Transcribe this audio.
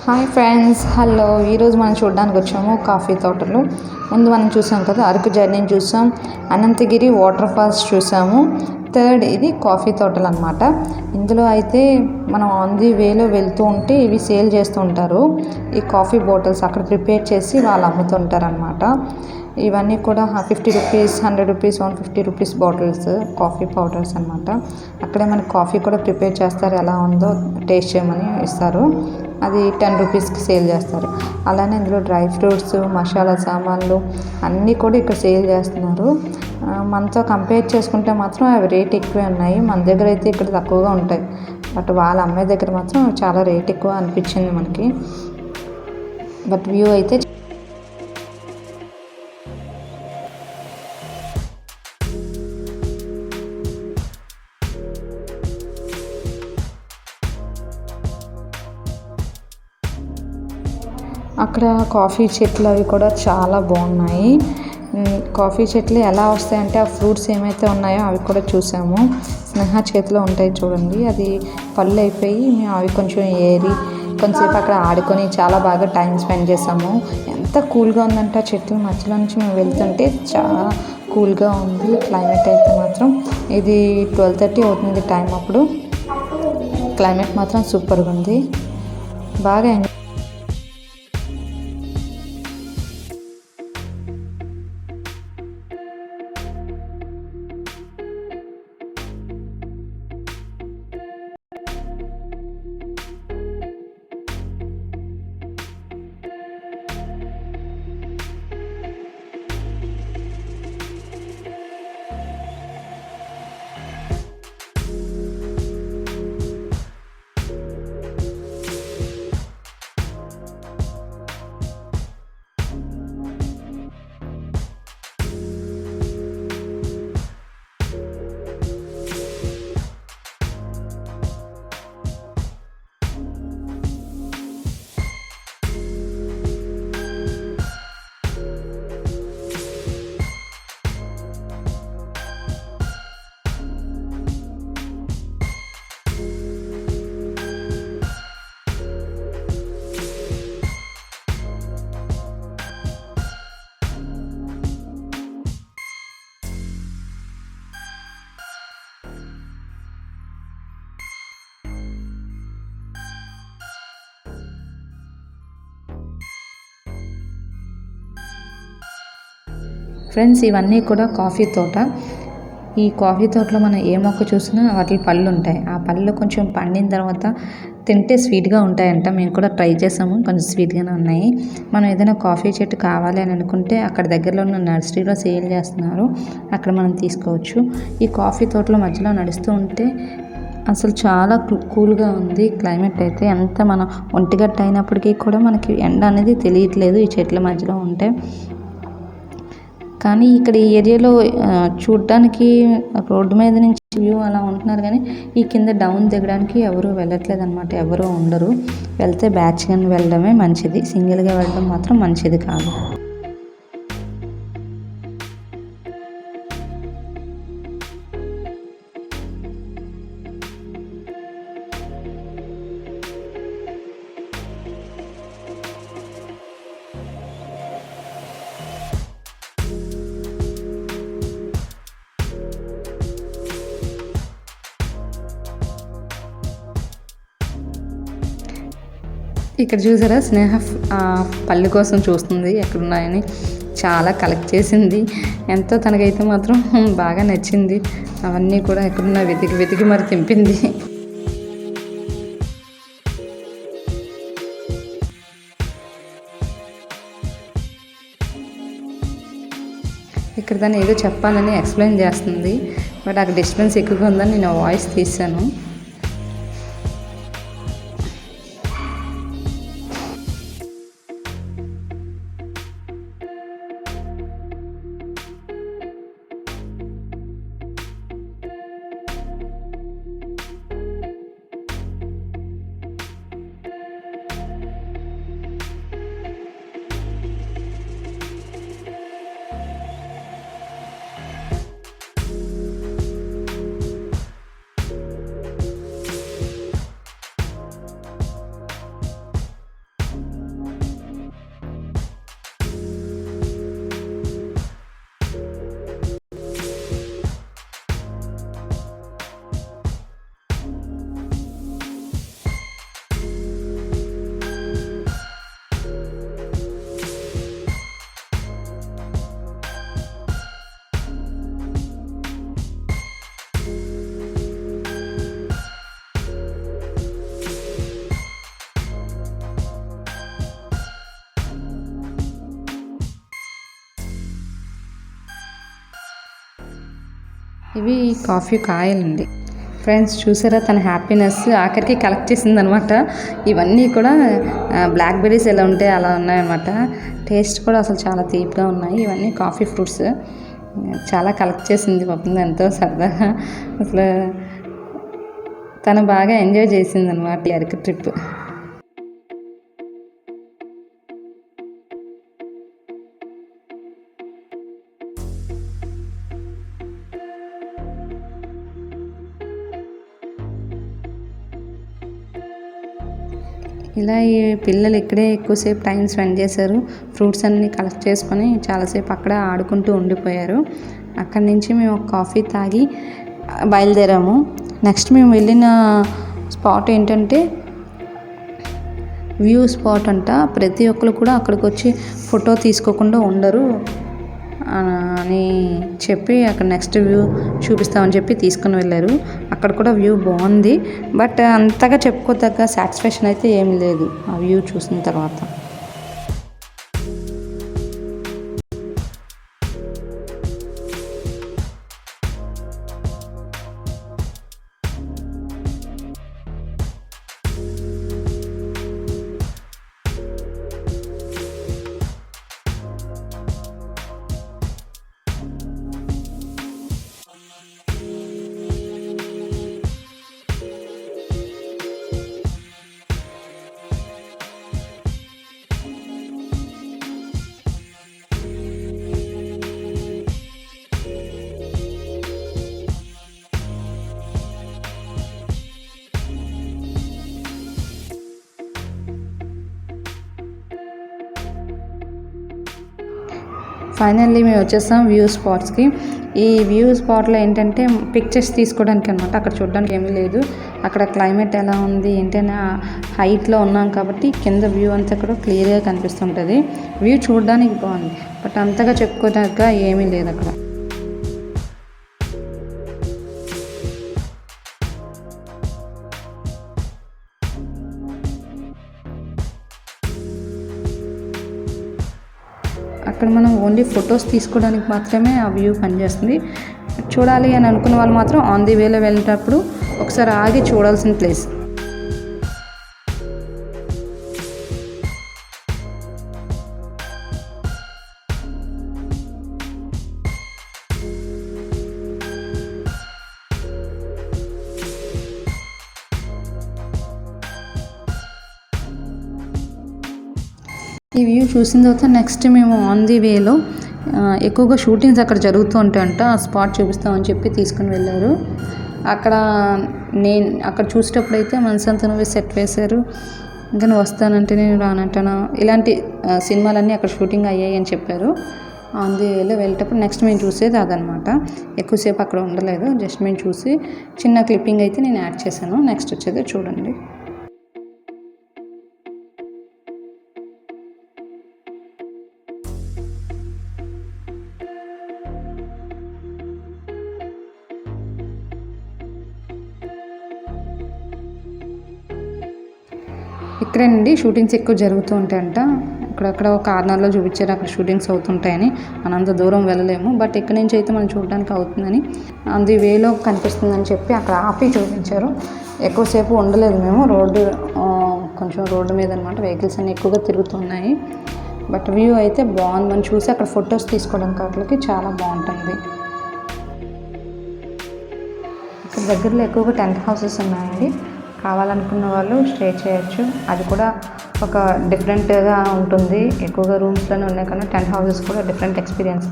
Hi friends, hello. ఈరోజు మనం చూడడానికి వచ్చాము కాఫీ తోటలు. ముందు మనం చూసాం కదా, అరకు జర్నీని చూసాం, అనంతగిరి వాటర్ ఫాల్స్ చూసాము. థర్డ్ ఇది కాఫీ తోటలు అనమాట. ఇందులో అయితే మనం ఆన్ ది వేలో వెళ్తూ ఉంటే ఇవి సేల్ చేస్తూ ఉంటారు. ఈ కాఫీ బాటిల్స్ అక్కడ ప్రిపేర్ చేసి వాళ్ళు అమ్ముతుంటారు అనమాట. ఇవన్నీ కూడా 50 rupees, 100 rupees, 150 rupees bottles coffee powders అనమాట. అక్కడే మనకి కాఫీ కూడా ప్రిపేర్ చేస్తారు, ఎలా ఉందో టేస్ట్ చేయమని ఇస్తారు. అది 10 రూపీస్కి సేల్ చేస్తారు. అలానే ఇందులో డ్రై ఫ్రూట్స్, మసాలా సామాన్లు అన్నీ కూడా ఇక్కడ సేల్ చేస్తున్నారు. మనతో కంపేర్ చేసుకుంటే మాత్రం అవి రేట్ ఎక్కువే ఉన్నాయి. మన దగ్గర అయితే ఇక్కడ తక్కువగా ఉంటాయి, బట్ వాళ్ళ అమ్మే దగ్గర మాత్రం చాలా రేట్ ఎక్కువ అనిపించింది మనకి. బట్ వ్యూ అయితే అక్కడ కాఫీ చెట్లు అవి కూడా చాలా బాగున్నాయి. కాఫీ చెట్లు ఎలా వస్తాయంటే ఆ ఫ్రూట్స్ ఏమైతే ఉన్నాయో అవి కూడా చూసాము. స్నేహ చేతిలో ఉంటాయి చూడండి, అది పళ్ళు అయిపోయి మేము అవి కొంచెం ఏరి కొంచెంసేపు అక్కడ ఆడుకొని చాలా బాగా టైం స్పెండ్ చేసాము. ఎంత కూల్గా ఉందంటే ఆ చెట్ల మధ్యలో నుంచి మేము వెళ్తుంటే చాలా కూల్గా ఉంది. క్లైమేట్ అయితే మాత్రం ఇది 12:30 అవుతుంది టైం. అప్పుడు క్లైమేట్ మాత్రం సూపర్గా ఉంది, బాగా ఎంజాయ్. ఫ్రెండ్స్, ఇవన్నీ కూడా కాఫీ తోట. ఈ కాఫీ తోటలో మనం ఏ మొక్క చూసినా వాటి పళ్ళు ఉంటాయి. ఆ పళ్ళు కొంచెం పండిన తర్వాత తింటే స్వీట్గా ఉంటాయంట. మేము కూడా ట్రై చేసాము, కొంచెం స్వీట్గానే ఉన్నాయి. మనం ఏదైనా కాఫీ చెట్టు కావాలి అని అనుకుంటే అక్కడ దగ్గరలో ఉన్న నర్సరీలో సేల్ చేస్తున్నారు, అక్కడ మనం తీసుకోవచ్చు. ఈ కాఫీ తోటలో మధ్యలో నడుస్తూ ఉంటే అసలు చాలా కూల్గా ఉంది క్లైమేట్ అయితే. ఎంత మనం ఒంటిగట్ట అయినప్పటికీ కూడా మనకి ఎండ అనేది తెలియట్లేదు ఈ చెట్ల మధ్యలో ఉంటే. కానీ ఇక్కడ ఈ ఏరియాలో చూడడానికి రోడ్డు మీద నుంచి వ్యూ అలా ఉంటున్నారు, కానీ ఈ కింద డౌన్ దిగడానికి ఎవరు వెళ్ళట్లేదు అనమాట. ఎవరు ఉండరు. వెళ్తే బ్యాచ్గా వెళ్ళడమే మంచిది, సింగిల్గా వెళ్ళడం మాత్రం మంచిది కాదు. ఇక్కడ చూసారా, స్నేహ పళ్ళు కోసం చూస్తుంది ఎక్కడున్నాయని. చాలా కలెక్ట్ చేసింది. ఎంతో తనకైతే మాత్రం బాగా నచ్చింది. అవన్నీ కూడా ఎక్కడున్నా వెతికి వెతికి మరి తెంపింది. ఇక్కడ దాన్ని ఏదో చెప్పాలని ఎక్స్ప్లెయిన్ చేస్తుంది, బట్ అక్కడ డిస్టెన్స్ ఎక్కువగా ఉందని నేను వాయిస్ తీసాను. ఇవి కాఫీ కాయలండి. ఫ్రెండ్స్ చూసారా తన హ్యాపీనెస్ ఆఖరికి కలెక్ట్ చేసింది అనమాట. ఇవన్నీ కూడా బ్లాక్ బెర్రీస్ ఎలా ఉంటాయి అలా ఉన్నాయన్నమాట. టేస్ట్ కూడా అసలు చాలా తీపిగా ఉన్నాయి. ఇవన్నీ కాఫీ ఫ్రూట్స్. చాలా కలెక్ట్ చేసింది పాపం, ఎంతో సరదాగా. అసలు తను బాగా ఎంజాయ్ చేసింది అనమాట ఈ అరకు ట్రిప్. ఇలా ఈ పిల్లలు ఇక్కడే ఎక్కువసేపు టైం స్పెండ్ చేశారు. ఫ్రూట్స్ అన్నీ కలెక్ట్ చేసుకొని చాలాసేపు అక్కడ ఆడుకుంటూ ఉండిపోయారు. అక్కడి నుంచి మేము ఒక కాఫీ తాగి బయలుదేరాము. నెక్స్ట్ మేము వెళ్ళిన స్పాట్ ఏంటంటే వ్యూ స్పాట్ అంట. ప్రతి ఒక్కరు కూడా అక్కడికి వచ్చి ఫోటో తీసుకోకుండా ఉండరు అని చెప్పి అక్కడ నెక్స్ట్ వ్యూ చూపిస్తామని చెప్పి తీసుకుని వెళ్ళారు. అక్కడ కూడా వ్యూ బాగుంది, బట్ అంతగా చెప్పుకోదగ్గ సాటిస్ఫాక్షన్ అయితే ఏమి లేదు ఆ వ్యూ చూసిన తర్వాత. ఫైనల్లీ మేము వచ్చేసాం వ్యూ స్పాట్స్కి. ఈ వ్యూ స్పాట్లో ఏంటంటే పిక్చర్స్ తీసుకోవడానికి అనమాట. అక్కడ చూడడానికి ఏమీ లేదు. అక్కడ క్లైమేట్ ఎలా ఉంది ఏంటంటే హైట్లో ఉన్నాం కాబట్టి కింద వ్యూ అంతా కూడా క్లియర్గా కనిపిస్తుంటుంది. వ్యూ చూడడానికి బాగుంది, బట్ అంతగా చెప్పుకోదగ్గ ఏమీ లేదు అక్కడ. అక్కడ మనం ఓన్లీ ఫొటోస్ తీసుకోవడానికి మాత్రమే ఆ వ్యూ పనిచేస్తుంది. చూడాలి అని అనుకున్న వాళ్ళు మాత్రం ఆన్ ది వేలో వెళ్ళేటప్పుడు ఒకసారి ఆగి చూడాల్సిన ప్లేస్. ఈ వ్యూ చూసిన తర్వాత నెక్స్ట్ మేము ఆన్ ది వేలో ఎక్కువగా షూటింగ్స్ అక్కడ జరుగుతూ ఉంటాయంట. ఆ స్పాట్ చూపిస్తామని చెప్పి తీసుకుని వెళ్ళారు. అక్కడ చూసేటప్పుడు అయితే మనసంతా నువ్వే సెట్ వేశారు, ఇంకా నువ్వు వస్తానంటే నేను రానంటాను, ఇలాంటి సినిమాలన్నీ అక్కడ షూటింగ్ అయ్యాయి అని చెప్పారు. ఆన్ ది వేలో వెళ్ళేటప్పుడు నెక్స్ట్ మేము చూసేది అదనమాట. ఎక్కువసేపు అక్కడ ఉండలేదు, జస్ట్ మేము చూసి చిన్న క్లిప్పింగ్ అయితే నేను యాడ్ చేశాను. నెక్స్ట్ వచ్చేది చూడండి. ఇక్కడేనండి షూటింగ్స్ ఎక్కువ జరుగుతూ ఉంటాయంట. అక్కడక్కడ ఒక కార్నర్లో చూపించారు అక్కడ షూటింగ్స్ అవుతుంటాయని. మనం అంత దూరం వెళ్ళలేము, బట్ ఇక్కడ నుంచి అయితే మనం చూడడానికి అవుతుందని అది వేలో కనిపిస్తుందని చెప్పి అక్కడ ఆపి చూపించారు. ఎక్కువసేపు ఉండలేదు మేము. కొంచెం రోడ్డు మీద అనమాట, వెహికల్స్ అన్నీ ఎక్కువగా తిరుగుతున్నాయి. బట్ వ్యూ అయితే బాగుందని చూసి అక్కడ ఫొటోస్ తీసుకోవడానికి వాటికి చాలా బాగుంటుంది. ఇక్కడ దగ్గరలో ఎక్కువగా టెంట్ హౌసెస్ ఉన్నాయండి. కావాలనుకున్న వాళ్ళు స్టే చేయొచ్చు. అది కూడా ఒక డిఫరెంట్గా ఉంటుంది. ఎక్కువగా రూమ్స్లోనే ఉన్నాయి కానీ టెంట్ హౌసెస్ కూడా డిఫరెంట్ ఎక్స్పీరియన్స్.